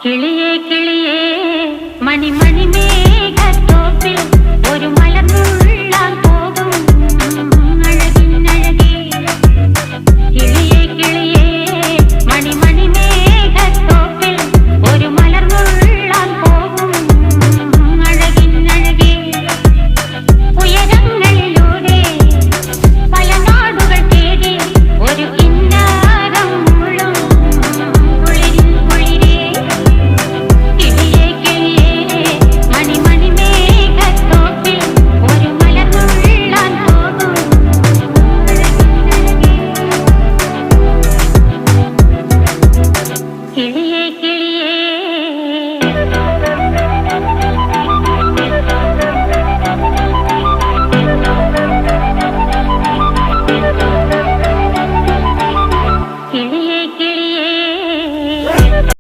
കിളിയേ കിളിയേ മണിമണി മേഘത്തോപ്പിൽ ഒരു മലർന്നുള്ളാൻ പോകും അഴകിനഴകേ. കിളിയേ കിളിയേ മണിമണി മേഘത്തോപ്പിൽ ഒരു മലർന്നുള്ളാൻ പോകും അഴകിനഴകേ. ഉയരങ്ങളിലൂടെ പല നാടുകൾ തേടി ഒരു കിന്നാരം മുള്ളും കുളിരിൻ കുളിരേ. കിളിയേ കിളിയേ മണിമണി മേഘത്തോപ്പിൽ ഒരു മലർന്നുള്ളാൻ പോകും അഴകിനഴകേ. കിളിയേ